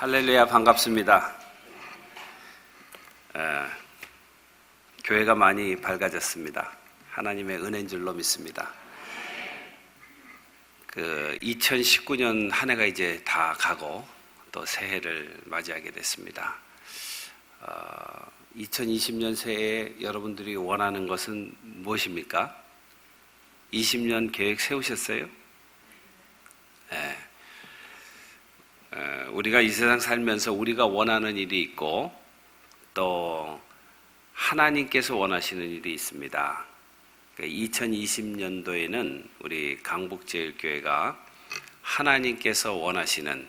할렐루야, 반갑습니다. 교회가 많이 밝아졌습니다. 하나님의 은혜인 줄로 믿습니다. 2019년 한 해가 이제 다 가고 또 새해를 맞이하게 됐습니다. 2020년 새해에 여러분들이 원하는 것은 무엇입니까? 20년 계획 세우셨어요? 네. 우리가 이 세상 살면서 우리가 원하는 일이 있고 또 하나님께서 원하시는 일이 있습니다. 2020년도에는 우리 강북제일교회가 하나님께서 원하시는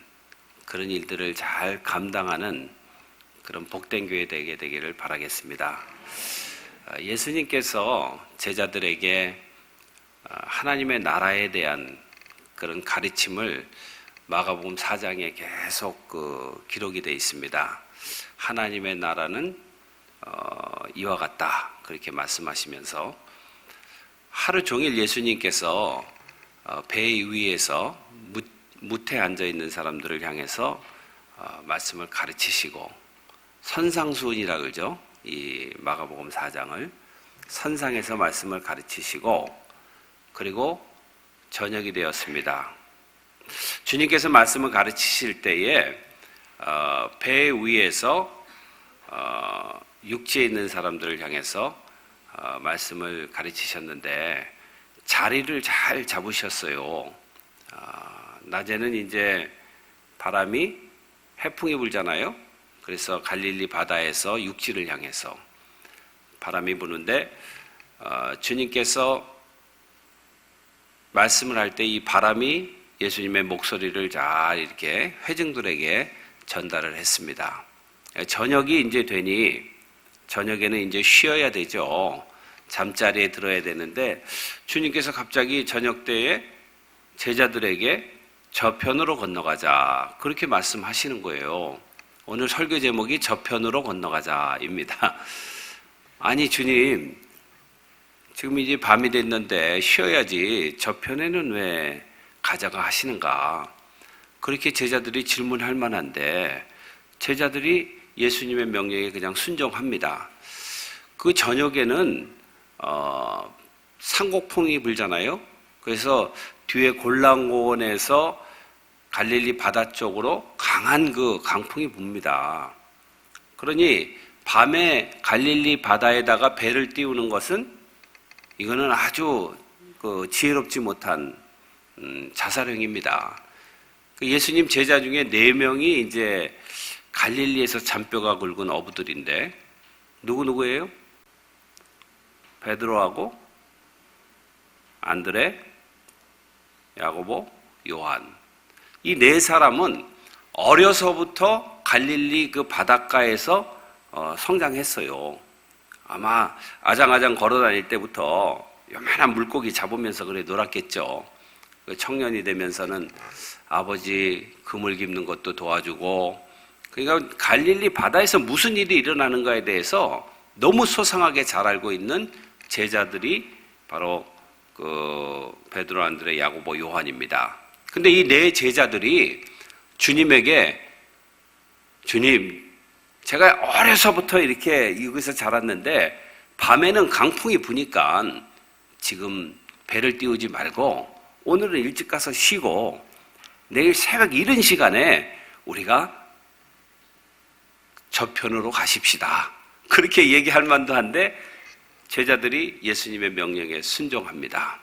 그런 일들을 잘 감당하는 그런 복된 교회 되기를 바라겠습니다. 예수님께서 제자들에게 하나님의 나라에 대한 그런 가르침을 마가복음 4장에 계속 기록이 되어 있습니다. 하나님의 나라는 이와 같다, 그렇게 말씀하시면서 하루 종일 예수님께서 배 위에서 무태에 앉아 있는 사람들을 향해서 말씀을 가르치시고, 선상수훈이라 그러죠. 이 마가복음 4장을 선상에서 말씀을 가르치시고, 그리고 저녁이 되었습니다. 주님께서 말씀을 가르치실 때에 배 위에서 육지에 있는 사람들을 향해서 말씀을 가르치셨는데 자리를 잘 잡으셨어요. 낮에는 이제 바람이 해풍이 불잖아요. 그래서 갈릴리 바다에서 육지를 향해서 바람이 부는데 주님께서 말씀을 할 때 이 바람이 예수님의 목소리를 잘 이렇게 회중들에게 전달을 했습니다. 저녁이 이제 되니 저녁에는 이제 쉬어야 되죠. 잠자리에 들어야 되는데 주님께서 갑자기 저녁 때에 제자들에게 저편으로 건너가자, 그렇게 말씀하시는 거예요. 오늘 설교 제목이 저편으로 건너가자입니다. 아니 주님, 지금 이제 밤이 됐는데 쉬어야지 저편에는 왜 가자가 하시는가? 그렇게 제자들이 질문할 만한데 제자들이 예수님의 명령에 그냥 순종합니다. 그 저녁에는 상곡풍이 불잖아요. 그래서 뒤에 골란고원에서 갈릴리 바다 쪽으로 강한 그 강풍이 붑니다. 그러니 밤에 갈릴리 바다에다가 배를 띄우는 것은 이거는 아주 지혜롭지 못한 자살행위입니다. 예수님 제자 중에 4명이 이제 갈릴리에서 잔뼈가 굵은 어부들인데 누구예요? 베드로하고 안드레, 야고보, 요한. 이 4사람은 어려서부터 갈릴리 그 바닷가에서 성장했어요. 아마 아장아장 걸어다닐 때부터 요만한 물고기 잡으면서 그래 놀았겠죠. 청년이 되면서는 아버지 그물 깁는 것도 도와주고, 그러니까 갈릴리 바다에서 무슨 일이 일어나는가에 대해서 너무 소상하게 잘 알고 있는 제자들이 바로 베드로, 안드레, 야고보, 요한입니다. 근데 이 4 제자들이 주님에게, 주님, 제가 어려서부터 이렇게 여기서 자랐는데 밤에는 강풍이 부니까 지금 배를 띄우지 말고 오늘은 일찍 가서 쉬고 내일 새벽 이른 시간에 우리가 저편으로 가십시다, 그렇게 얘기할 만도 한데 제자들이 예수님의 명령에 순종합니다.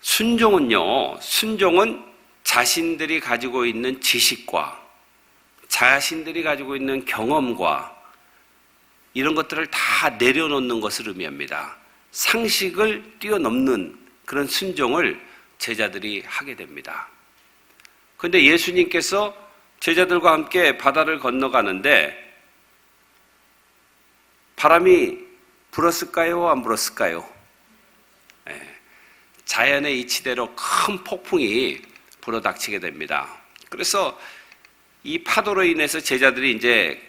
순종은 자신들이 가지고 있는 지식과 자신들이 가지고 있는 경험과 이런 것들을 다 내려놓는 것을 의미합니다. 상식을 뛰어넘는 그런 순종을 제자들이 하게 됩니다. 그런데 예수님께서 제자들과 함께 바다를 건너가는데 바람이 불었을까요? 안 불었을까요? 자연의 이치대로 큰 폭풍이 불어닥치게 됩니다. 그래서 이 파도로 인해서 제자들이 이제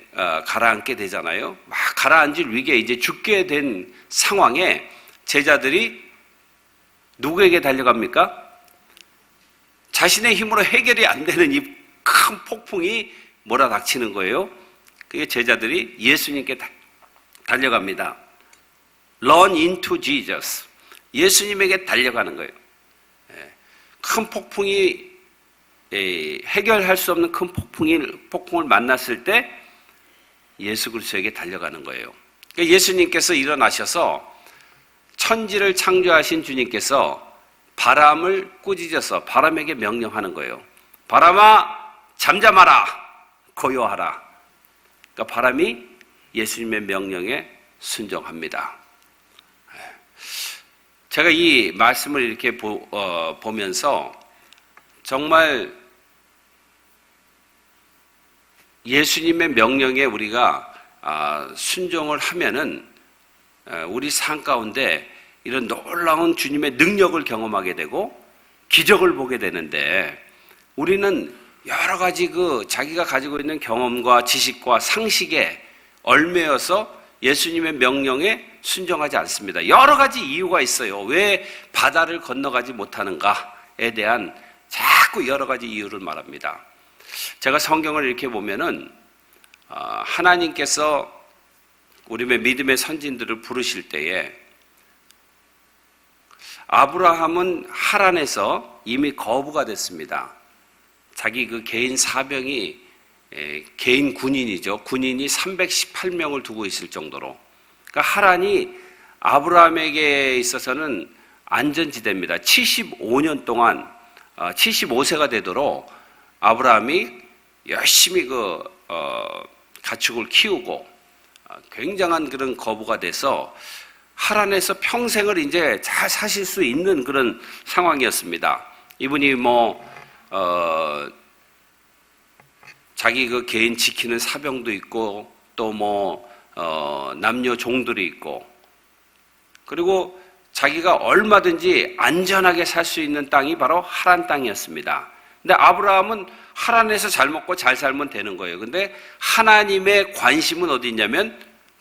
가라앉게 되잖아요. 막 가라앉을 위기에 이제 죽게 된 상황에 제자들이 누구에게 달려갑니까? 자신의 힘으로 해결이 안 되는 이 큰 폭풍이 몰아닥치는 거예요. 그게 제자들이 예수님께 달려갑니다. Run into Jesus. 예수님에게 달려가는 거예요. 큰 폭풍이 해결할 수 없는 큰 폭풍을 만났을 때 예수 그리스도에게 달려가는 거예요. 그러니까 예수님께서 일어나셔서 천지를 창조하신 주님께서 바람을 꾸짖어서 바람에게 명령하는 거예요. 바람아 잠잠하라, 고요하라. 그러니까 바람이 예수님의 명령에 순종합니다. 제가 이 말씀을 이렇게 보면서 정말 예수님의 명령에 우리가 순종을 하면은 우리 삶 가운데 이런 놀라운 주님의 능력을 경험하게 되고 기적을 보게 되는데, 우리는 여러 가지 자기가 가지고 있는 경험과 지식과 상식에 얽매여서 예수님의 명령에 순종하지 않습니다. 여러 가지 이유가 있어요. 왜 바다를 건너가지 못하는가에 대한 자꾸 여러 가지 이유를 말합니다. 제가 성경을 이렇게 보면은 하나님께서 우리의 믿음의 선진들을 부르실 때에 아브라함은 하란에서 이미 거부가 됐습니다. 자기 개인 사병이 개인 군인이죠. 군인이 318명을 두고 있을 정도로. 그러니까 하란이 아브라함에게 있어서는 안전지대입니다. 75년 동안 75세가 되도록 아브라함이 열심히 가축을 키우고 굉장한 그런 거부가 돼서 하란에서 평생을 이제 잘 사실 수 있는 그런 상황이었습니다. 이분이 자기 개인 지키는 사병도 있고 또 남녀 종들이 있고, 그리고 자기가 얼마든지 안전하게 살 수 있는 땅이 바로 하란 땅이었습니다. 근데 아브라함은 하란에서 잘 먹고 잘 살면 되는 거예요. 근데 하나님의 관심은 어디 있냐면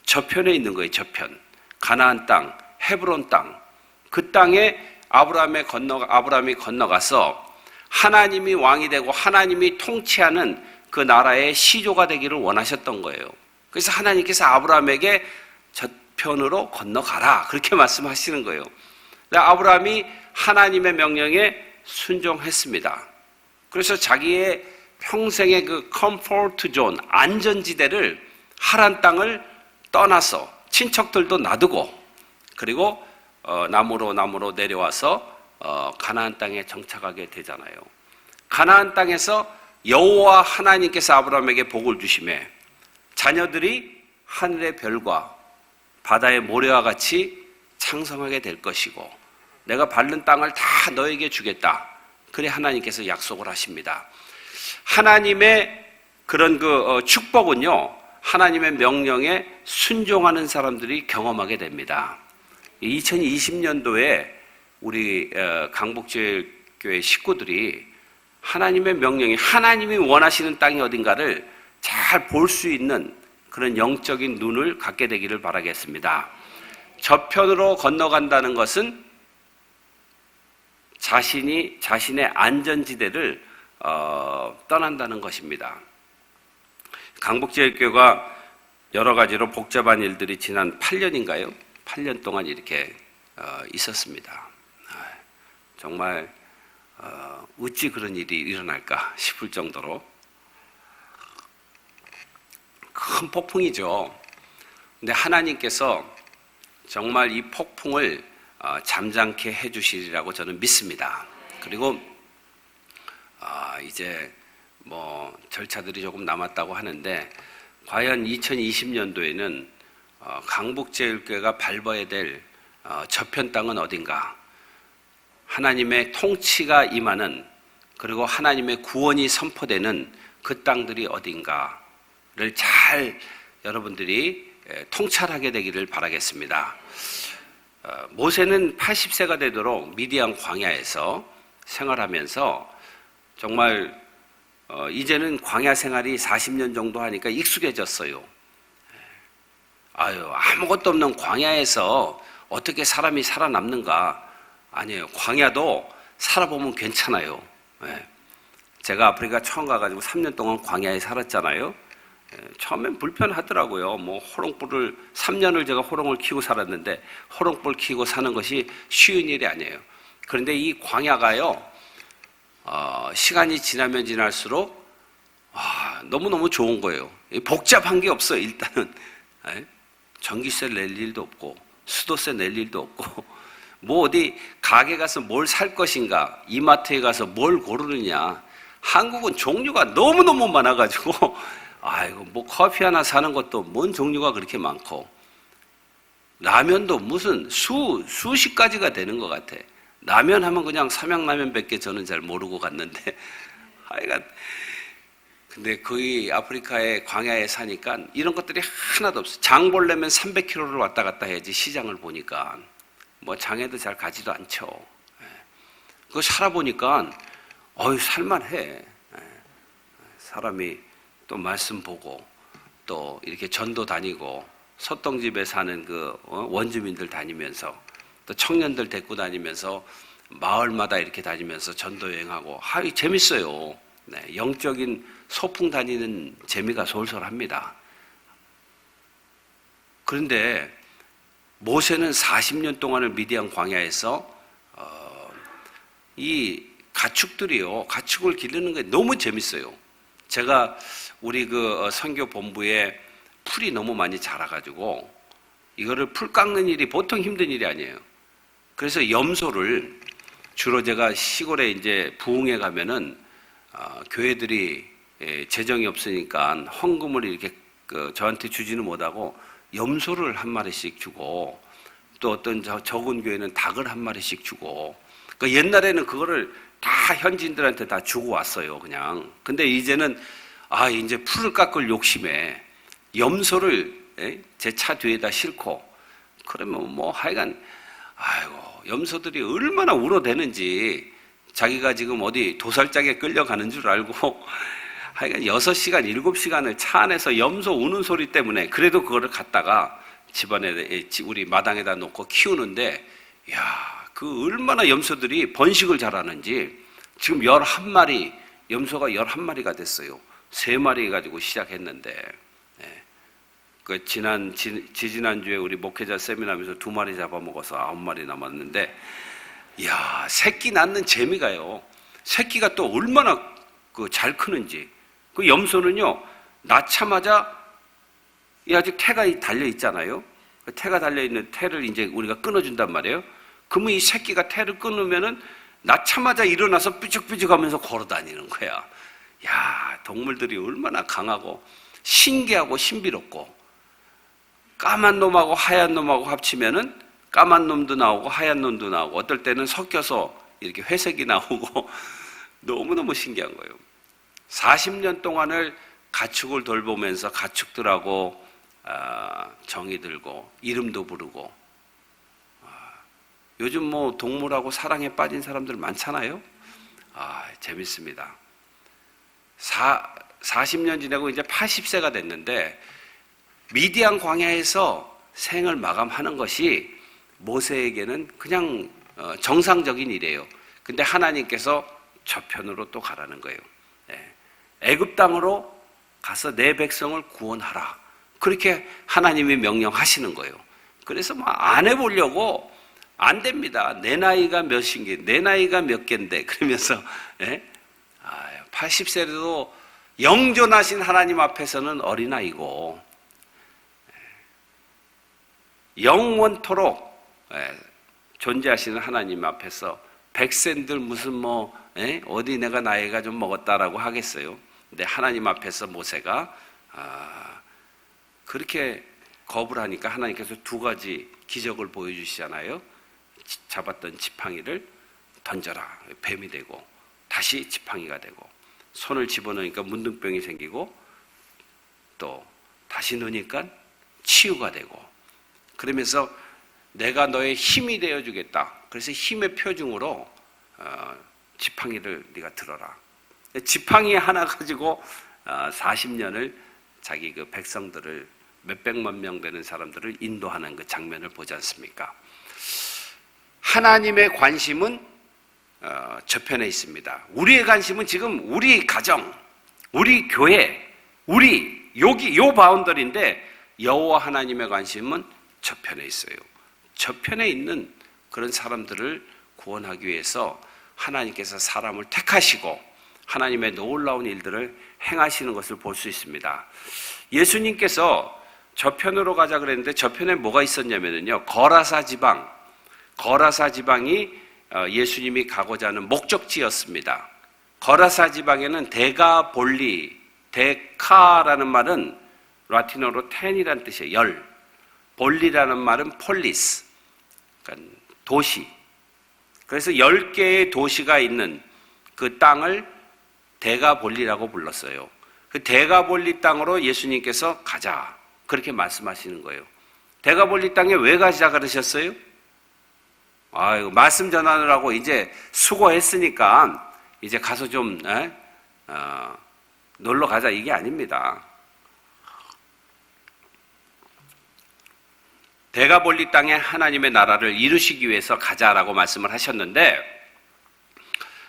저편에 있는 거예요. 저편. 가나안 땅, 헤브론 땅. 그 땅에 아브라함이 건너가서 하나님이 왕이 되고 하나님이 통치하는 그 나라의 시조가 되기를 원하셨던 거예요. 그래서 하나님께서 아브라함에게 저편으로 건너가라, 그렇게 말씀하시는 거예요. 아브라함이 하나님의 명령에 순종했습니다. 그래서 자기의 평생의 컴포트 존, 안전지대를 하란 땅을 떠나서 친척들도 놔두고, 그리고 나무로 내려와서 가나안 땅에 정착하게 되잖아요. 가나안 땅에서 여호와 하나님께서 아브라함에게 복을 주시매 자녀들이 하늘의 별과 바다의 모래와 같이 창성하게 될 것이고 내가 밟는 땅을 다 너에게 주겠다. 그래 하나님께서 약속을 하십니다. 하나님의 그런 축복은요, 하나님의 명령에 순종하는 사람들이 경험하게 됩니다. 2020년도에 우리 강복제일교회 식구들이 하나님의 명령이, 하나님이 원하시는 땅이 어딘가를 잘 볼 수 있는 그런 영적인 눈을 갖게 되기를 바라겠습니다. 저편으로 건너간다는 것은 자신의 안전지대를 떠난다는 것입니다. 강복제일교회가 여러 가지로 복잡한 일들이 지난 8년인가요? 8년 동안 이렇게 있었습니다. 정말 어찌 그런 일이 일어날까 싶을 정도로 큰 폭풍이죠. 근데 하나님께서 정말 이 폭풍을 잠잠케 해주시리라고 저는 믿습니다. 그리고 이제 절차들이 조금 남았다고 하는데, 과연 2020년도에는 강복제일교회가 밟아야 될 저편 땅은 어딘가, 하나님의 통치가 임하는, 그리고 하나님의 구원이 선포되는 그 땅들이 어딘가를 잘 여러분들이 통찰하게 되기를 바라겠습니다. 모세는 80세가 되도록 미디안 광야에서 생활하면서 정말 이제는 광야 생활이 40년 정도 하니까 익숙해졌어요. 아무것도 없는 광야에서 어떻게 사람이 살아남는가? 아니에요. 광야도 살아보면 괜찮아요. 제가 아프리카 처음 가가지고 3년 동안 광야에 살았잖아요. 처음엔 불편하더라고요. 뭐 호롱불을 3년을 제가 호롱을 키우고 살았는데 호롱불 키우고 사는 것이 쉬운 일이 아니에요. 그런데 이 광야가요, 시간이 지나면 지날수록 너무너무 좋은 거예요. 복잡한 게 없어요. 일단은 전기세 낼 일도 없고 수도세 낼 일도 없고 뭐 어디 가게 가서 뭘 살 것인가, 이마트에 가서 뭘 고르느냐. 한국은 종류가 너무너무 많아가지고 뭐 커피 하나 사는 것도 뭔 종류가 그렇게 많고 라면도 무슨 수십 가지가 되는 것 같아. 라면 하면 그냥 삼양라면밖에 저는 잘 모르고 갔는데 하여간 근데 거의 아프리카의 광야에 사니까 이런 것들이 하나도 없어. 장 보려면 300km를 왔다 갔다 해야지 시장을 보니까 뭐 장에도 잘 가지도 않죠. 그거 살아보니까 살만해. 사람이 또 말씀 보고 또 이렇게 전도 다니고 소똥집에 사는 그 원주민들 다니면서 또 청년들 데리고 다니면서 마을마다 이렇게 다니면서 전도 여행하고 재밌어요. 영적인 소풍 다니는 재미가 솔솔합니다. 그런데 모세는 40년 동안을 미디안 광야에서 이 가축을 기르는 게 너무 재밌어요. 제가 우리 그 선교 본부에 풀이 너무 많이 자라가지고 이거를 풀 깎는 일이 보통 힘든 일이 아니에요. 그래서 염소를 주로 제가 시골에 이제 부흥에 가면은 교회들이 재정이 없으니까 헌금을 이렇게 저한테 주지는 못하고 염소를 한 마리씩 주고 또 어떤 적은 교회는 닭을 한 마리씩 주고 그러니까 옛날에는 그거를 다 현지인들한테 다 주고 왔어요, 그냥. 근데 이제는 이제 풀을 깎을 욕심에 염소를 제 차 뒤에다 싣고 그러면 뭐 하여간 염소들이 얼마나 울어대는지 자기가 지금 어디 도살장에 끌려가는 줄 알고 하여간 6시간, 7시간을 차 안에서 염소 우는 소리 때문에 그래도 그거를 갖다가 집안에 우리 마당에다 놓고 키우는데 그 얼마나 염소들이 번식을 잘하는지 지금 11마리, 염소가 11마리가 됐어요. 3마리 가지고 시작했는데 그 지난주에 우리 목회자 세미나하면서 2마리 잡아먹어서 9마리 남았는데 새끼 낳는 재미가요. 새끼가 또 얼마나 잘 크는지. 그 염소는요, 낳자마자 아직 태가 달려 있잖아요. 태가 달려 있는 태를 이제 우리가 끊어준단 말이에요. 그러면 이 새끼가 태를 끊으면은 낳자마자 일어나서 삐죽삐죽하면서 걸어다니는 거야. 동물들이 얼마나 강하고 신기하고 신비롭고 까만 놈하고 하얀 놈하고 합치면은 까만 놈도 나오고 하얀 놈도 나오고 어떨 때는 섞여서 이렇게 회색이 나오고 너무너무 신기한 거예요. 40년 동안을 가축을 돌보면서 가축들하고 정이 들고 이름도 부르고 요즘 뭐 동물하고 사랑에 빠진 사람들 많잖아요. 재밌습니다. 40년 지나고 이제 80세가 됐는데 미디안 광야에서 생을 마감하는 것이 모세에게는 그냥 정상적인 일이에요. 근데 하나님께서 저편으로 또 가라는 거예요. 애굽 땅으로 가서 내 백성을 구원하라. 그렇게 하나님이 명령하시는 거예요. 그래서 안 해보려고 안 됩니다. 내 나이가 몇인게, 내 나이가 몇 갠데 그러면서 80세라도 영존하신 하나님 앞에서는 어린아이고 영원토록 존재하시는 하나님 앞에서 백센들 무슨 어디 내가 나이가 좀 먹었다라고 하겠어요. 근데 하나님 앞에서 모세가 그렇게 겁을 하니까 하나님께서 2가지 기적을 보여주시잖아요. 잡았던 지팡이를 던져라. 뱀이 되고 다시 지팡이가 되고 손을 집어넣으니까 문둥병이 생기고 또 다시 넣으니까 치유가 되고 그러면서 내가 너의 힘이 되어주겠다. 그래서 힘의 표징으로 지팡이를 네가 들어라. 지팡이 하나 가지고 40년을 자기 그 백성들을 몇백만 명 되는 사람들을 인도하는 그 장면을 보지 않습니까? 하나님의 관심은 저편에 있습니다. 우리의 관심은 지금 우리 가정, 우리 교회, 우리 여기 요 바운더리인데 여호와 하나님의 관심은 저편에 있어요. 저편에 있는 그런 사람들을 구원하기 위해서 하나님께서 사람을 택하시고 하나님의 놀라운 일들을 행하시는 것을 볼 수 있습니다. 예수님께서 저편으로 가자 그랬는데 저편에 뭐가 있었냐면요, 거라사 지방이 예수님이 가고자 하는 목적지였습니다. 거라사 지방에는 데카라는 말은 라틴어로 텐이라는 뜻이에요. 열. 볼리라는 말은 폴리스, 그러니까 도시. 그래서 10개의 도시가 있는 그 땅을 데가볼리라고 불렀어요. 그 데가볼리 땅으로 예수님께서 가자, 그렇게 말씀하시는 거예요. 데가볼리 땅에 왜 가자 그러셨어요? 아이고, 말씀 전하느라고 이제 수고했으니까 이제 가서 좀 놀러 가자, 이게 아닙니다. 데가볼리 땅에 하나님의 나라를 이루시기 위해서 가자라고 말씀을 하셨는데,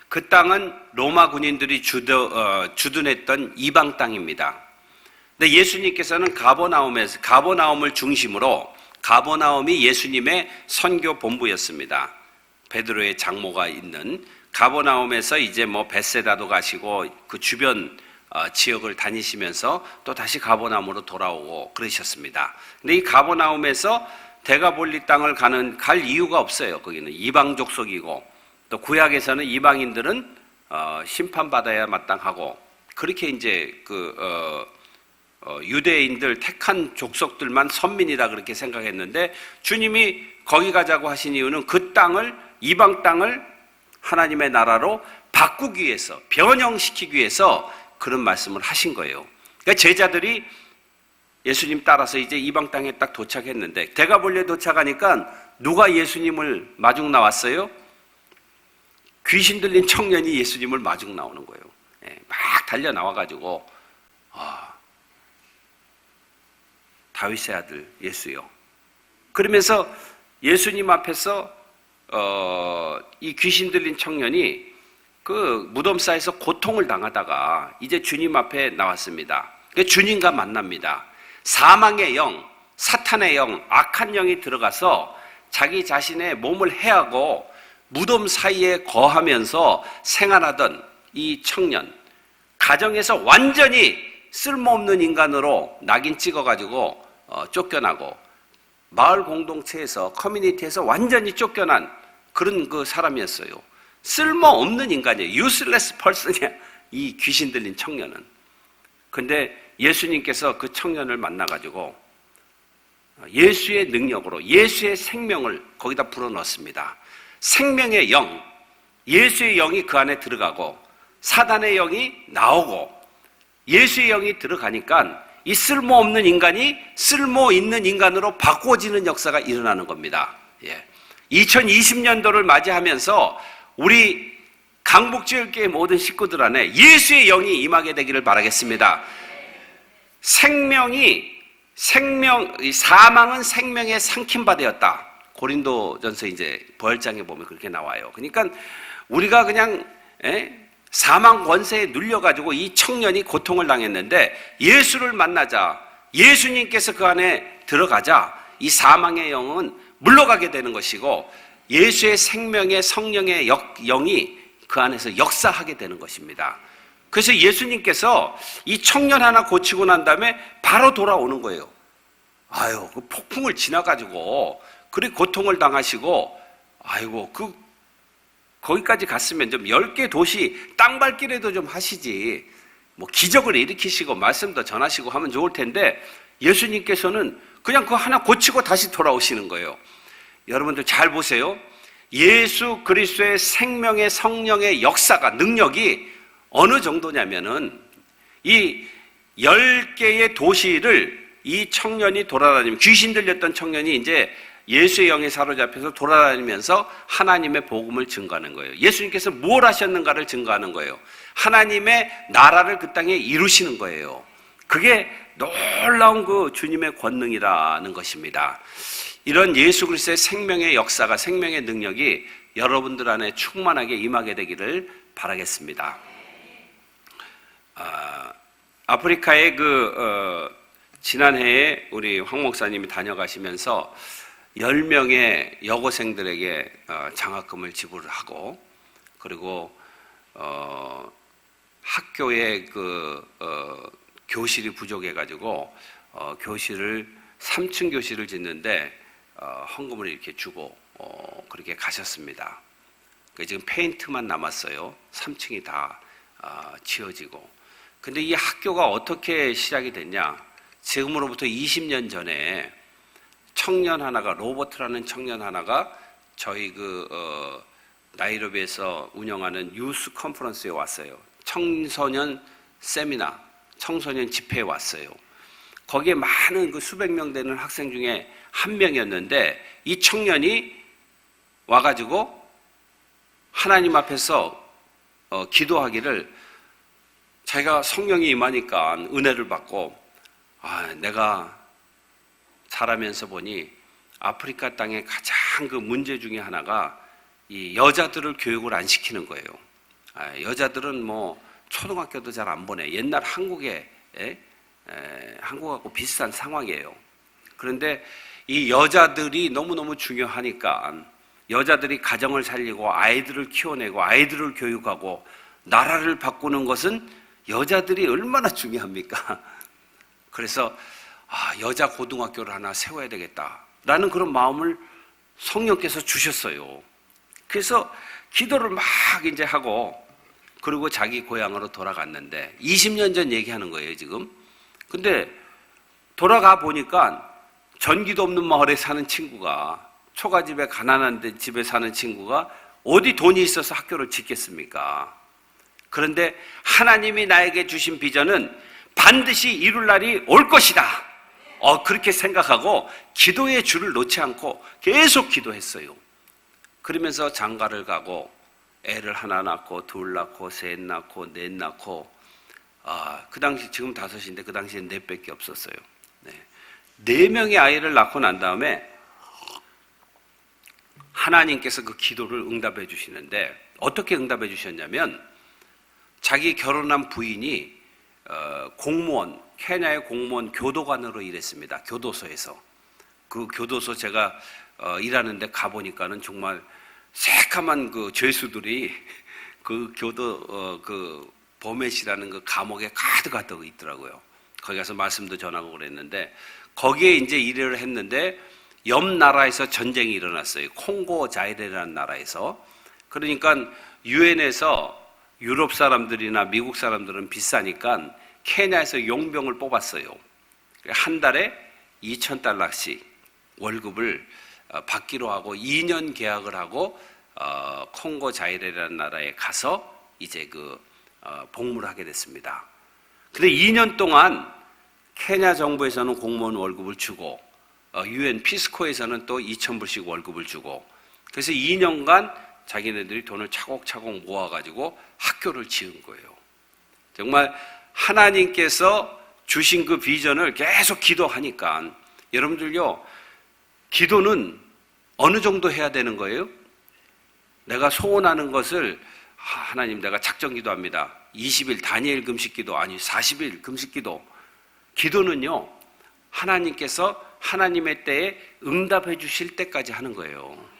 그 땅은 로마 군인들이 주둔했던 이방 땅입니다. 근데 예수님께서는 가버나움을 중심으로, 가버나움이 예수님의 선교 본부였습니다. 베드로의 장모가 있는 가버나움에서 이제 뭐 벳세다도 가시고 그 주변 지역을 다니시면서 또 다시 가버나움으로 돌아오고 그러셨습니다. 근데 이 가버나움에서 데가볼리 땅을 갈 이유가 없어요. 거기는 이방 족속이고, 또 구약에서는 이방인들은 심판받아야 마땅하고, 그렇게 이제 유대인들 택한 족속들만 선민이다 그렇게 생각했는데, 주님이 거기 가자고 하신 이유는 그 땅을, 이방 땅을 하나님의 나라로 바꾸기 위해서, 변형시키기 위해서 그런 말씀을 하신 거예요. 그러니까 제자들이 예수님 따라서 이제 이방 땅에 딱 도착했는데, 데가볼리에 도착하니까 누가 예수님을 마중 나왔어요? 귀신 들린 청년이 예수님을 마중 나오는 거예요. 막 달려 나와가지고, 다윗의 아들 예수요. 그러면서 예수님 앞에서 이 귀신 들린 청년이 그 무덤사에서 고통을 당하다가 이제 주님 앞에 나왔습니다. 주님과 만납니다. 사망의 영, 사탄의 영, 악한 영이 들어가서 자기 자신의 몸을 해하고 무덤 사이에 거하면서 생활하던 이 청년, 가정에서 완전히 쓸모없는 인간으로 낙인 찍어가지고 쫓겨나고, 마을 공동체에서, 커뮤니티에서 완전히 쫓겨난 그런 그 사람이었어요. 쓸모없는 인간이에요. useless person이야, 이 귀신 들린 청년은. 근데 예수님께서 그 청년을 만나가지고 예수의 능력으로 예수의 생명을 거기다 불어넣습니다. 생명의 영, 예수의 영이 그 안에 들어가고 사단의 영이 나오고, 예수의 영이 들어가니까 이 쓸모없는 인간이 쓸모있는 인간으로 바꿔지는 역사가 일어나는 겁니다. 2020년도를 맞이하면서 우리 강북지역교회 모든 식구들 안에 예수의 영이 임하게 되기를 바라겠습니다. 사망은 생명의 삼킴바 되었다. 고린도전서 이제 부활장에 보면 그렇게 나와요. 그러니까 우리가 그냥 사망 권세에 눌려가지고 이 청년이 고통을 당했는데, 예수를 만나자, 예수님께서 그 안에 들어가자 이 사망의 영은 물러가게 되는 것이고, 예수의 생명의 성령의 영이 그 안에서 역사하게 되는 것입니다. 그래서 예수님께서 이 청년 하나 고치고 난 다음에 바로 돌아오는 거예요. 아유, 그 폭풍을 지나가지고 그렇게 고통을 당하시고, 아이고, 거기까지 갔으면 좀 10개 도시 땅밟기라도 좀 하시지, 뭐 기적을 일으키시고 말씀도 전하시고 하면 좋을 텐데, 예수님께서는 그냥 그거 하나 고치고 다시 돌아오시는 거예요. 여러분들 잘 보세요. 예수 그리스도의 생명의 성령의 역사가, 능력이 어느 정도냐면은, 이 10개의 도시를 이 청년이 돌아다니면, 귀신 들렸던 청년이 이제 예수의 영에 사로잡혀서 돌아다니면서 하나님의 복음을 증거하는 거예요. 예수님께서 무엇 하셨는가를 증거하는 거예요. 하나님의 나라를 그 땅에 이루시는 거예요. 그게 놀라운 그 주님의 권능이라는 것입니다. 이런 예수 그리스도의 생명의 역사가, 생명의 능력이 여러분들 안에 충만하게 임하게 되기를 바라겠습니다. 아프리카에 지난해에 우리 황 목사님이 다녀가시면서 10명의 여고생들에게 장학금을 지불하고, 그리고 학교에 교실이 부족해가지고 교실을 3층 교실을 짓는데 헌금을 이렇게 주고 그렇게 가셨습니다. 지금 페인트만 남았어요. 3층이 다 지어지고. 근데 이 학교가 어떻게 시작이 됐냐? 지금으로부터 20년 전에 청년 하나가, 로버트라는 청년 하나가 저희 나이로비에서 운영하는 유스 컨퍼런스에 왔어요. 청소년 세미나, 청소년 집회에 왔어요. 거기에 많은 수백 명 되는 학생 중에 한 명이었는데, 이 청년이 와가지고 하나님 앞에서 기도하기를, 자기가 성령이 임하니까 은혜를 받고, 내가 자라면서 보니 아프리카 땅의 가장 문제 중에 하나가 이 여자들을 교육을 안 시키는 거예요. 여자들은 초등학교도 잘 안 보내. 옛날 한국하고 비슷한 상황이에요. 그런데 이 여자들이 너무너무 중요하니까 여자들이 가정을 살리고 아이들을 키워내고 아이들을 교육하고 나라를 바꾸는 것은 여자들이 얼마나 중요합니까? 그래서 여자 고등학교를 하나 세워야 되겠다라는 그런 마음을 성령께서 주셨어요. 그래서 기도를 막 이제 하고, 그리고 자기 고향으로 돌아갔는데 20년 전 얘기하는 거예요, 지금. 근데 돌아가 보니까 전기도 없는 마을에 사는 친구가, 초가집에 가난한 집에 사는 친구가 어디 돈이 있어서 학교를 짓겠습니까? 그런데 하나님이 나에게 주신 비전은 반드시 이룰 날이 올 것이다. 그렇게 생각하고 기도의 줄을 놓지 않고 계속 기도했어요. 그러면서 장가를 가고 애를 하나 낳고 둘 낳고 셋 낳고 넷 낳고, 그 당시, 지금 5인데 그 당시엔 4밖에 없었어요. 4명의 아이를 낳고 난 다음에 하나님께서 그 기도를 응답해 주시는데, 어떻게 응답해 주셨냐면, 자기 결혼한 부인이 공무원, 케냐의 공무원 교도관으로 일했습니다. 교도소에서. 그 교도소 제가 일하는데 가보니까는 정말 새까만 죄수들이 버맷이라는 그 감옥에 가득 있더라고요. 거기 가서 말씀도 전하고 그랬는데, 거기에 이제 일을 했는데 옆 나라에서 전쟁이 일어났어요. 콩고 자이레라는 나라에서. 그러니까 유엔에서 유럽 사람들이나 미국 사람들은 비싸니까 케냐에서 용병을 뽑았어요. 한 달에 $2,000씩 월급을 받기로 하고 2년 계약을 하고 콩고 자이레라는 나라에 가서 이제 복무를 하게 됐습니다. 근데 2년 동안 케냐 정부에서는 공무원 월급을 주고 유엔 피스코에서는 또 2,000불씩 월급을 주고, 그래서 2년간 자기네들이 돈을 차곡차곡 모아가지고 학교를 지은 거예요. 정말 하나님께서 주신 그 비전을 계속 기도하니까, 여러분들요, 기도는 어느 정도 해야 되는 거예요? 내가 소원하는 것을, 하나님 내가 작정 기도합니다. 20일 다니엘 금식 기도, 아니 40일 금식 기도. 기도는요, 하나님께서 하나님의 때에 응답해 주실 때까지 하는 거예요.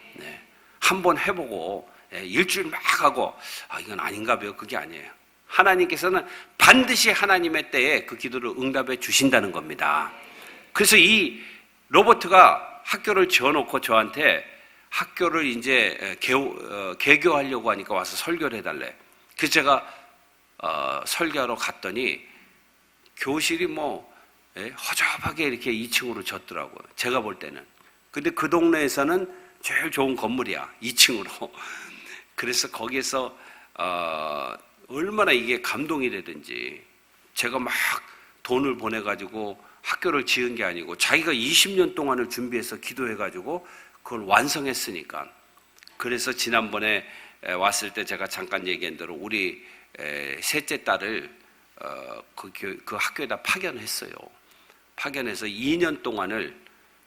한번 해보고 일주일 막 하고 이건 아닌가 봐요. 그게 아니에요. 하나님께서는 반드시 하나님의 때에 그 기도를 응답해 주신다는 겁니다. 그래서 이 로버트가 학교를 지어놓고 저한테 학교를 이제 개교하려고 하니까 와서 설교를 해달래. 그래서 제가 설교하러 갔더니 교실이 허접하게 이렇게 2층으로 졌더라고요. 제가 볼 때는. 근데 그 동네에서는 제일 좋은 건물이야. 2층으로. 그래서 거기에서 얼마나 이게 감동이 되든지, 제가 막 돈을 보내가지고 학교를 지은 게 아니고 자기가 20년 동안을 준비해서 기도해가지고 그걸 완성했으니까. 그래서 지난번에 왔을 때 제가 잠깐 얘기한 대로 우리 셋째 딸을 그 학교에다 파견했어요. 파견해서 2년 동안을,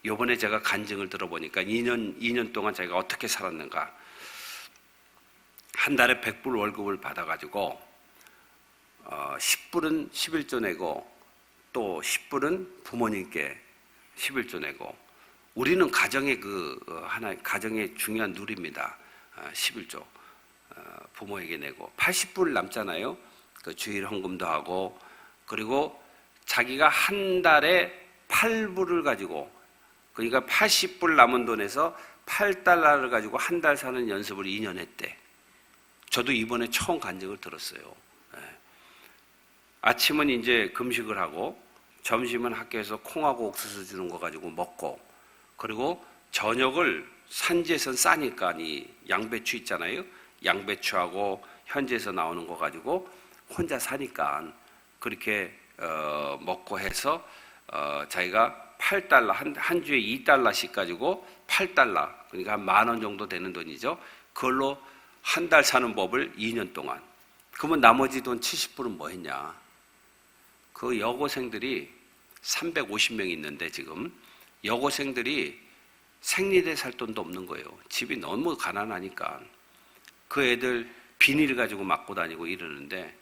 요번에 제가 간증을 들어보니까 2년 동안 자기가 어떻게 살았는가. 한 달에 100불 월급을 받아가지고 10불은 11조 내고 또 10불은 부모님께 11조 내고, 우리는 가정의 가정의 중요한 누리입니다. 11조 부모에게 내고 80불 남잖아요. 그 주일 헌금도 하고, 그리고 자기가 한 달에 8불을 가지고, 그러니까 80불 남은 돈에서 8달러를 가지고 한 달 사는 연습을 2년 했대. 저도 이번에 처음 간증을 들었어요. 아침은 이제 금식을 하고, 점심은 학교에서 콩하고 옥수수 주는 거 가지고 먹고, 그리고 저녁을 산지에선 싸니까 이 양배추 있잖아요. 양배추하고 현지에서 나오는 거 가지고 혼자 사니까 그렇게 먹고 해서 자기가 8달러, 한 주에 2달러씩 가지고 8달러, 그러니까 한 10,000원 정도 되는 돈이죠. 그걸로 한 달 사는 법을 2년 동안. 그러면 나머지 돈 70불은 뭐 했냐. 그 여고생들이 350명 있는데 지금 여고생들이 생리대 살 돈도 없는 거예요. 집이 너무 가난하니까. 그 애들 비닐 가지고 맞고 다니고 이러는데,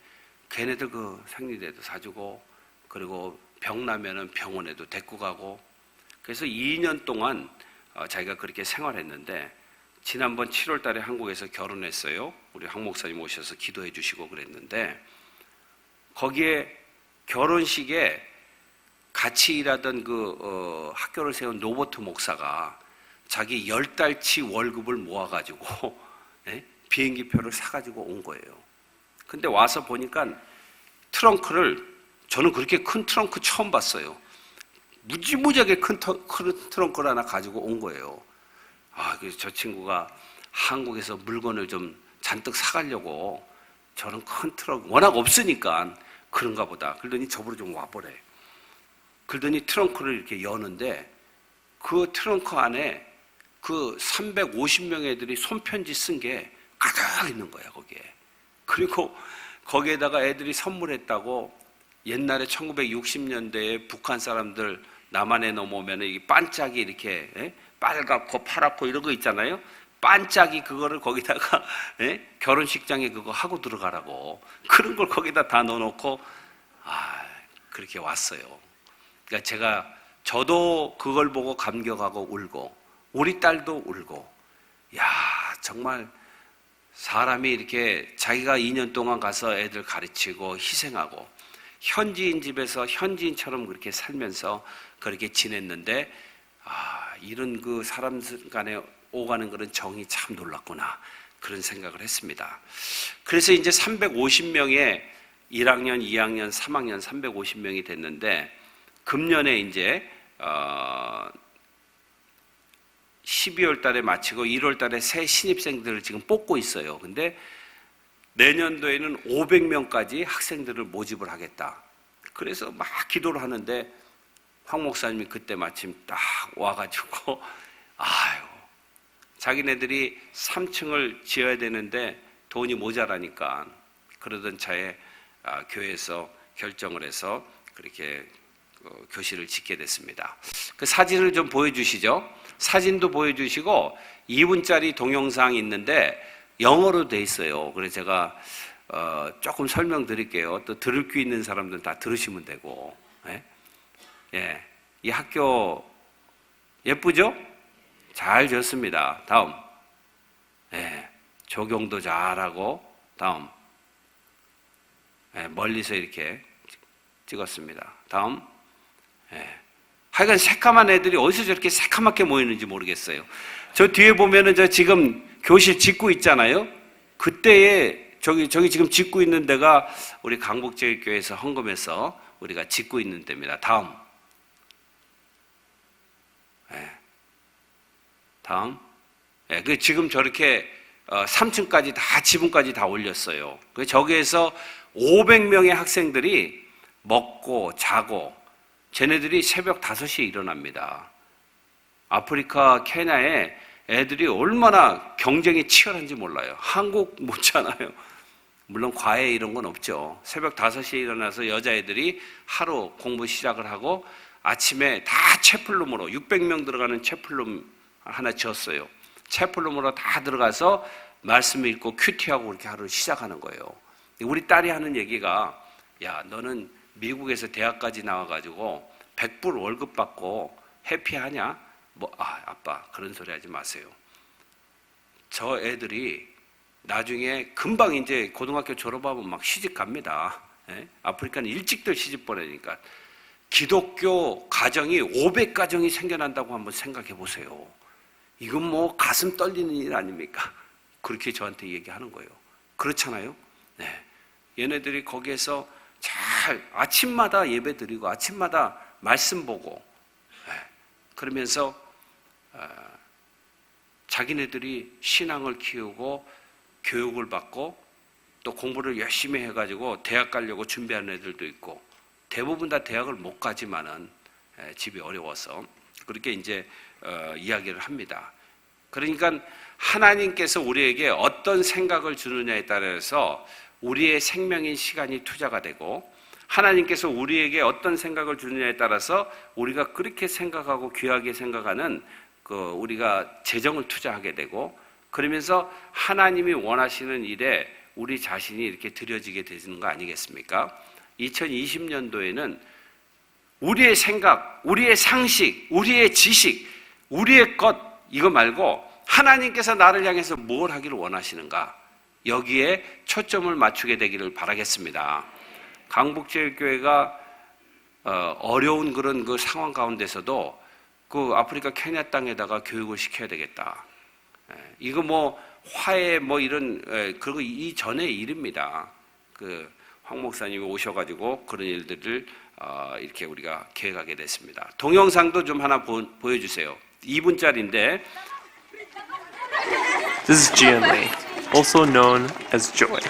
걔네들 그 생리대도 사주고, 그리고 병 나면은 병원에도 데리고 가고. 그래서 2년 동안 자기가 그렇게 생활했는데, 지난번 7월 달에 한국에서 결혼했어요. 우리 황 목사님 오셔서 기도해 주시고 그랬는데, 거기에 결혼식에 같이 일하던 학교를 세운 노버트 목사가 자기 10달치 월급을 모아가지고 비행기표를 사가지고 온 거예요. 근데 와서 보니까 트렁크를, 저는 그렇게 큰 트렁크 처음 봤어요. 무지무지하게 큰 트렁크를 하나 가지고 온 거예요. 그래서 저 친구가 한국에서 물건을 좀 잔뜩 사가려고 저런 큰 트렁크, 워낙 없으니까 그런가 보다. 그러더니 저보러 좀 와보래. 그러더니 트렁크를 이렇게 여는데, 그 트렁크 안에 그 350명 애들이 손편지 쓴 게 가득 있는 거야, 거기에. 그리고 거기에다가 애들이 선물했다고, 옛날에 1960년대에 북한 사람들 남한에 넘어오면 이 반짝이 이렇게 빨갛고 파랗고 이런 거 있잖아요. 반짝이 그거를 거기다가 결혼식장에 그거 하고 들어가라고, 그런 걸 거기다 다 넣어놓고 그렇게 왔어요. 그러니까 저도 그걸 보고 감격하고 울고, 우리 딸도 울고, 야, 정말 사람이 이렇게 자기가 2년 동안 가서 애들 가르치고 희생하고 현지인 집에서 현지인처럼 그렇게 살면서 그렇게 지냈는데, 이런 그 사람들 간에 오가는 그런 정이 참 놀랍구나, 그런 생각을 했습니다. 그래서 이제 350명의 1학년, 2학년, 3학년 350명이 됐는데, 금년에 이제 12월 달에 마치고 1월 달에 새 신입생들을 지금 뽑고 있어요. 근데 내년도에는 500명까지 학생들을 모집을 하겠다. 그래서 막 기도를 하는데, 황 목사님이 그때 마침 딱 와가지고, 자기네들이 3층을 지어야 되는데 돈이 모자라니까 그러던 차에 교회에서 결정을 해서 그렇게 교실을 짓게 됐습니다. 그 사진을 좀 보여주시죠. 사진도 보여주시고 2분짜리 동영상이 있는데 영어로 돼 있어요. 그래서 제가 조금 설명드릴게요. 또 들을 귀 있는 사람들은 다 들으시면 되고. 이 학교 예쁘죠? 잘 지었습니다. 다음. 조경도 잘하고. 다음. 멀리서 이렇게 찍었습니다. 다음. 하여간 새까만 애들이 어디서 저렇게 새까맣게 모이는지 모르겠어요. 저 뒤에 보면은 저 지금 교실 짓고 있잖아요. 그때에 저기 지금 짓고 있는 데가 우리 강북제일교회에서 헌금해서 우리가 짓고 있는 데입니다. 다음. 다음. 그 지금 저렇게 3층까지 다, 지붕까지 다 올렸어요. 그 저기에서 500명의 학생들이 먹고 자고, 쟤네들이 새벽 5시에 일어납니다. 아프리카 케냐에 애들이 얼마나 경쟁이 치열한지 몰라요. 한국 못잖아요. 물론 과외 이런 건 없죠. 새벽 5시에 일어나서 여자애들이 하루 공부 시작을 하고 아침에 다 채플룸으로 600명 들어가는 채플룸 하나 지었어요. 채플룸으로 다 들어가서 말씀 읽고 큐티하고 그렇게 하루 시작하는 거예요. 우리 딸이 하는 얘기가 야 너는 미국에서 대학까지 나와가지고 100불 월급 받고 해피하냐? 아빠 그런 소리 하지 마세요. 저 애들이 나중에 금방 이제 고등학교 졸업하면 막 시집 갑니다. 예? 아프리카는 일찍들 시집 보내니까 기독교 가정이 500가정이 생겨난다고 한번 생각해 보세요. 이건 뭐 가슴 떨리는 일 아닙니까? 그렇게 저한테 얘기하는 거예요. 그렇잖아요? 네. 얘네들이 거기에서 잘 아침마다 예배 드리고 아침마다 말씀 보고 그러면서 자기네들이 신앙을 키우고 교육을 받고 또 공부를 열심히 해가지고 대학 가려고 준비하는 애들도 있고 대부분 다 대학을 못 가지만은 집이 어려워서 그렇게 이제 이야기를 합니다. 그러니까 하나님께서 우리에게 어떤 생각을 주느냐에 따라서 우리의 생명인 시간이 투자가 되고 하나님께서 우리에게 어떤 생각을 주느냐에 따라서 우리가 그렇게 생각하고 귀하게 생각하는 우리가 재정을 투자하게 되고 그러면서 하나님이 원하시는 일에 우리 자신이 이렇게 들여지게 되는 거 아니겠습니까? 2020년도에는 우리의 생각, 우리의 상식, 우리의 지식, 우리의 것 이거 말고 하나님께서 나를 향해서 뭘 하기를 원하시는가 여기에 초점을 맞추게 되기를 바라겠습니다. 강북제일교회가 어려운 그런 그 상황 가운데서도 그 아프리카 케냐 땅에다가 교육을 시켜야 되겠다. 이거 뭐 화해 뭐 이런 그리고 이전의 일입니다. 그 황 목사님이 오셔가지고 그런 일들을 이렇게 우리가 계획하게 됐습니다. 동영상도 좀 하나 보여주세요. 2분짜리인데. This is Jian Lee, also known as Joy.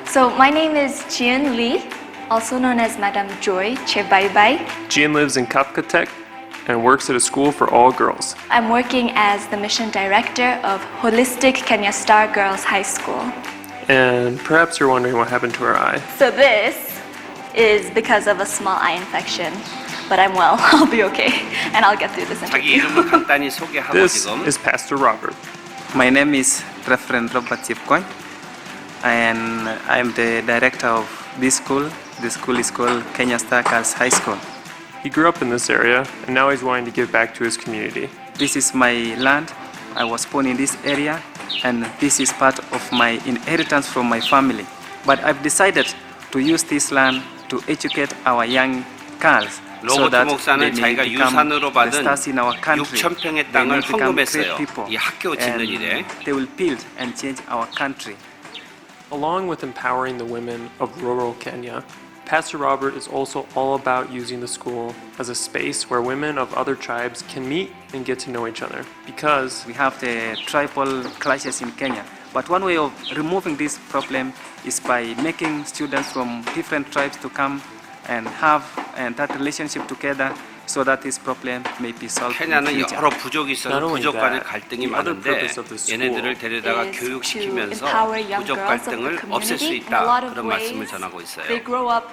So my name is Jian Lee, also known as Madame Joy Che Bai Bai. Jian lives in Kapkatek and works at a school for all girls. I'm working as the mission director of Holistic Kenya Star Girls High School. And perhaps you're wondering what happened to her eye. So this is because of a small eye infection, but I'm well. I'll be okay, and I'll get through this 자기 interview. 이름을 간단히 소개하고 This 지금 is Pastor Robert. My name is Reverend Robert Chepkoy, and I'm the director of this school. The school is called Kenya Star Girls High School. He grew up in this area and now he's wanting to give back to his community. This is my land. I was born in this area, and this is part of my inheritance from my family. But I've decided to use this land to educate our young girls so 로버트 that they 목사는 may 자기가 become 유산으로 the 받은 stars in our country. 6,000평의 They 땅을 may become great 헌금했어요. people, 이 학교 짓는 and 일에. they will build and change our country. Along with empowering the women of rural Kenya, Pastor Robert is also all about using the school as a space where women of other tribes can meet and get to know each other. Because We have the tribal clashes in Kenya. But one way of removing this problem is by making students from different tribes to come and have that relationship together so that this problem may be solved in 케냐는 future. 여러 부족이 있어서 Not only 부족 간의 that, 갈등이 the other 많은데 purpose of this school 얘네들을 데려다가 is 교육시키면서 to empower young 부족 girls of the 갈등을 없앨 수 community. In a lot 있다 of 그런 말씀을 ways, 전하고 있어요. they grow up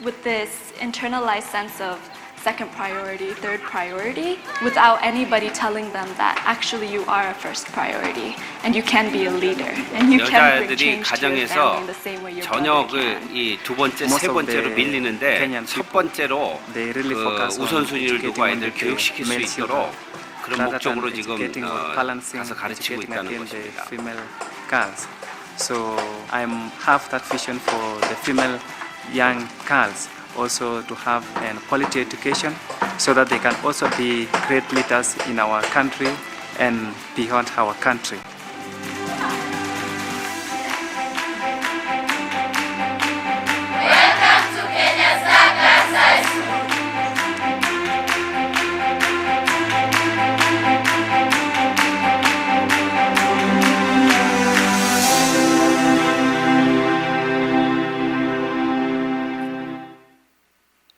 with this internalized sense of second priority, third priority, without anybody telling them that actually you are a first priority and you can be a leader and you can bring 여자애들이 change to your family 가정에서 in the same way your 전혀 brother can. 이 두 번째, Most 세 of 번째로 the 밀리는데 Kenyan 첫 people, 번째로 they really 그 focus on 우선순위를 educating 두고 아이들 only 교육시킬 수 the male 있도록 children, 그런 rather 목적으로 than 지금 educating or balancing, 가서 가르치고 educating 있다는 again the 것입니다. female girls. So I have that vision for the female young girls also to have a quality education so that they can also be great leaders in our country and beyond our country.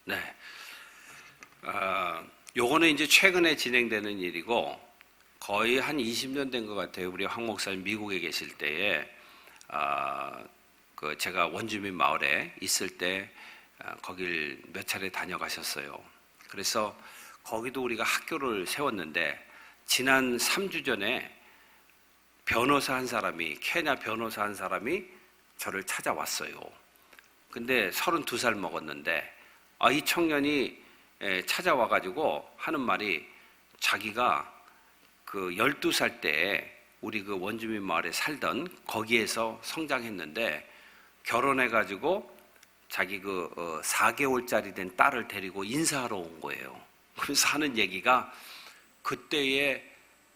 네. 요거는 이제 최근에 진행되는 일이고 거의 한 20년 된 것 같아요. 우리 황 목사님 미국에 계실 때에 그 제가 원주민 마을에 있을 때 거길 몇 차례 다녀가셨어요. 그래서 거기도 우리가 학교를 세웠는데 지난 3주 전에 변호사 한 사람이, 케냐 변호사 한 사람이 저를 찾아왔어요. 근데 32살 먹었는데 이 청년이 찾아와가지고 하는 말이 자기가 그 12살 때 우리 그 원주민 마을에 살던 거기에서 성장했는데 결혼해가지고 자기 그 4개월짜리 된 딸을 데리고 인사하러 온 거예요. 그래서 하는 얘기가 그때에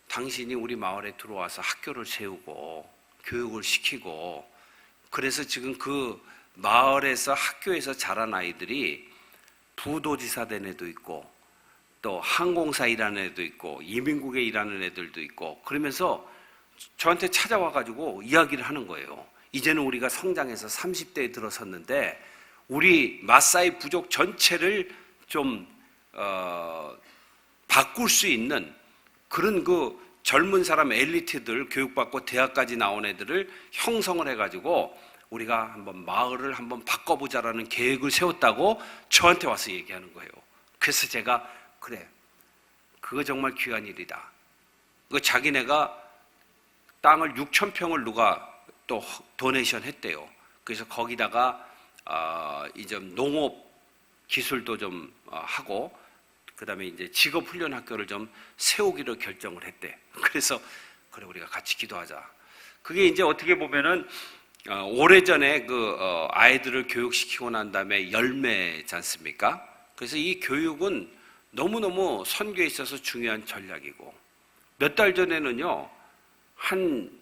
당신이 우리 마을에 들어와서 학교를 세우고 교육을 시키고 그래서 지금 그 마을에서 학교에서 자란 아이들이 부도지사 된 애도 있고 또 항공사 일하는 애도 있고 이민국에 일하는 애들도 있고 그러면서 저한테 찾아와가지고 이야기를 하는 거예요. 이제는 우리가 성장해서 30대에 들어섰는데 우리 마사이 부족 전체를 좀 바꿀 수 있는 그런 그 젊은 사람 엘리트들 교육받고 대학까지 나온 애들을 형성을 해가지고 우리가 한번 마을을 한번 바꿔보자라는 계획을 세웠다고 저한테 와서 얘기하는 거예요. 그래서 제가 그래, 그거 정말 귀한 일이다. 그 자기네가 땅을 6,000평을 누가 또 도네이션 했대요. 그래서 거기다가 이제 농업 기술도 좀 하고 그다음에 이제 직업 훈련 학교를 좀 세우기로 결정을 했대. 그래서 그래 우리가 같이 기도하자. 그게 이제 어떻게 보면은 오래전에 그 아이들을 교육시키고 난 다음에 열매지 않습니까? 그래서 이 교육은 너무너무 선교에 있어서 중요한 전략이고 몇 달 전에는요 한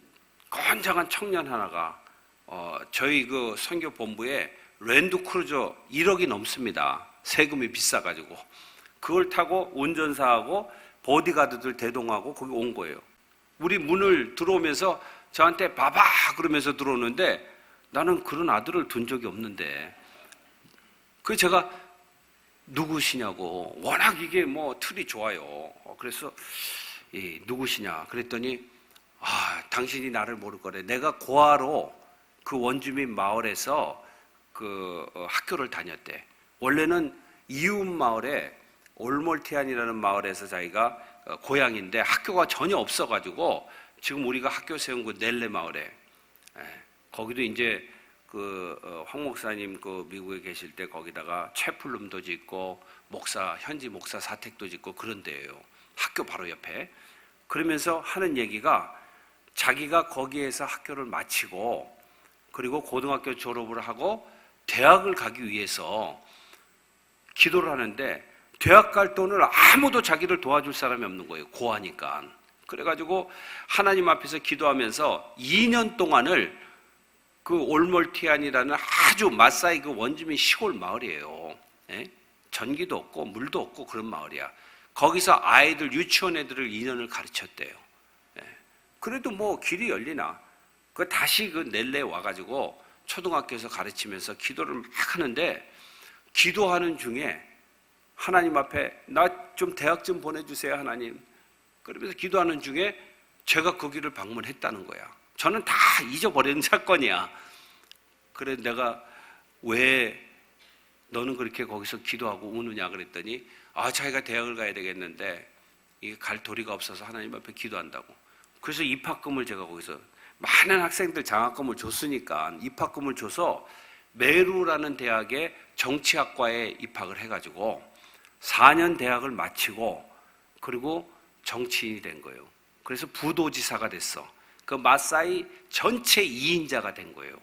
건장한 청년 하나가 저희 그 선교 본부에 랜드크루저 1억이 넘습니다. 세금이 비싸가지고 그걸 타고 운전사하고 보디가드들 대동하고 거기 온 거예요. 우리 문을 들어오면서 저한테 봐봐 그러면서 들어오는데 나는 그런 아들을 둔 적이 없는데 그 제가 누구시냐고 워낙 이게 뭐 틀이 좋아요. 그래서 누구시냐 그랬더니 당신이 나를 모를 거래. 내가 고아로 그 원주민 마을에서 그 학교를 다녔대. 원래는 이웃 마을에 올몰티안이라는 마을에서 자기가 고향인데 학교가 전혀 없어가지고 지금 우리가 학교 세운 그 넬레 마을에 거기도 이제 그 황 목사님 그 미국에 계실 때 거기다가 채플룸도 짓고 현지 목사 사택도 짓고 그런 데예요. 학교 바로 옆에. 그러면서 하는 얘기가 자기가 거기에서 학교를 마치고 그리고 고등학교 졸업을 하고 대학을 가기 위해서 기도를 하는데 대학 갈 돈을 아무도 자기를 도와줄 사람이 없는 거예요. 고아니까. 그래가지고 하나님 앞에서 기도하면서 2년 동안을 그 올몰티안이라는 아주 마사이 그 원주민 시골 마을이에요. 전기도 없고 물도 없고 그런 마을이야. 거기서 아이들 유치원 애들을 2년을 가르쳤대요. 그래도 뭐 길이 열리나. 그 다시 그 넬레에 와가지고 초등학교에서 가르치면서 기도를 막 하는데 기도하는 중에 하나님 앞에 나 좀 대학 좀 보내주세요 하나님. 그러면서 기도하는 중에 제가 거기를 방문했다는 거야. 저는 다 잊어버린 사건이야. 그래 내가 왜 너는 그렇게 거기서 기도하고 우느냐 그랬더니 자기가 대학을 가야 되겠는데 이게 갈 도리가 없어서 하나님 앞에 기도한다고. 그래서 입학금을 제가 거기서 많은 학생들 장학금을 줬으니까 입학금을 줘서 메루라는 대학의 정치학과에 입학을 해가지고 4년 대학을 마치고 그리고 정치인이 된 거예요. 그래서 부도지사가 됐어. 그 마사이 전체 2인자가 된 거예요.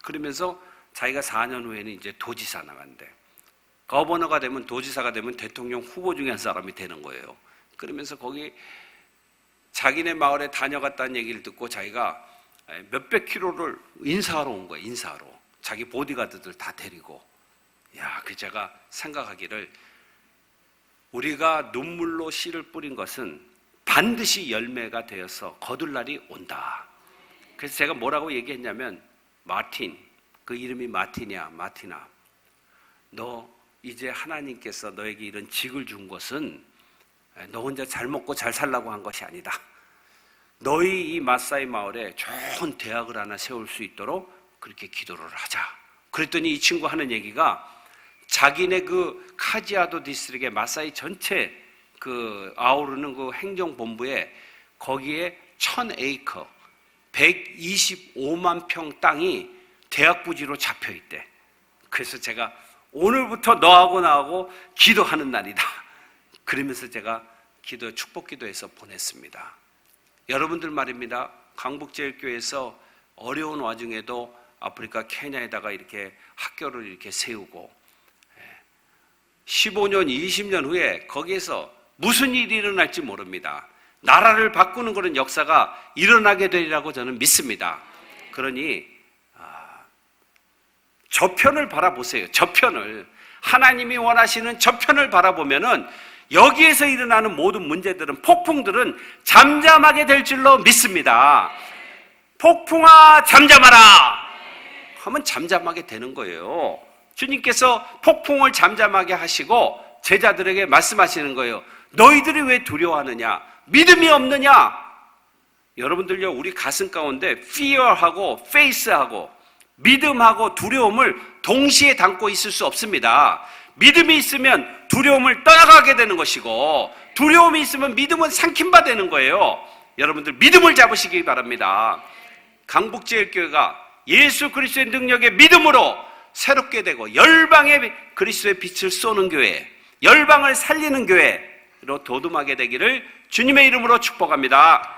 그러면서 자기가 4년 후에는 이제 도지사 나간대. 거버너가 되면 도지사가 되면 대통령 후보 중에 한 사람이 되는 거예요. 그러면서 거기 자기네 마을에 다녀갔다는 얘기를 듣고 자기가 몇백 킬로를 인사하러 온 거예요. 인사하러. 자기 보디가드들 다 데리고. 그 제가 생각하기를 우리가 눈물로 씨를 뿌린 것은 반드시 열매가 되어서 거둘 날이 온다. 그래서 제가 뭐라고 얘기했냐면 마틴, 그 이름이 마틴이야. 마틴아, 너 이제 하나님께서 너에게 이런 직을 준 것은 너 혼자 잘 먹고 잘 살라고 한 것이 아니다. 너희 이 마사이 마을에 좋은 대학을 하나 세울 수 있도록 그렇게 기도를 하자. 그랬더니 이 친구 하는 얘기가 자기네 그 카지아도 디스트릭의 마사이 전체 그 아우르는 그 행정본부에 거기에 1000에이커 125만 평 땅이 대학 부지로 잡혀 있대. 그래서 제가 오늘부터 너하고 나하고 기도하는 날이다. 그러면서 제가 축복 기도해서 보냈습니다. 여러분들 말입니다. 강북제일교회에서 어려운 와중에도 아프리카 케냐에다가 이렇게 학교를 이렇게 세우고 15년, 20년 후에 거기에서 무슨 일이 일어날지 모릅니다. 나라를 바꾸는 그런 역사가 일어나게 되리라고 저는 믿습니다. 그러니 저편을 바라보세요. 저편을. 하나님이 원하시는 저편을 바라보면은 여기에서 일어나는 모든 문제들은, 폭풍들은 잠잠하게 될 줄로 믿습니다. 폭풍아 잠잠하라 하면 잠잠하게 되는 거예요. 주님께서 폭풍을 잠잠하게 하시고 제자들에게 말씀하시는 거예요. 너희들이 왜 두려워하느냐? 믿음이 없느냐? 여러분들요, 우리 가슴 가운데 fear하고 faith하고 믿음하고 두려움을 동시에 담고 있을 수 없습니다. 믿음이 있으면 두려움을 떠나가게 되는 것이고, 두려움이 있으면 믿음은 삼킴바 되는 거예요. 여러분들 믿음을 잡으시기 바랍니다. 강북제일교회가 예수 그리스도의 능력의 믿음으로 새롭게 되고 열방의 그리스도의 빛을 쏘는 교회, 열방을 살리는 교회로 도둠하게 되기를 주님의 이름으로 축복합니다.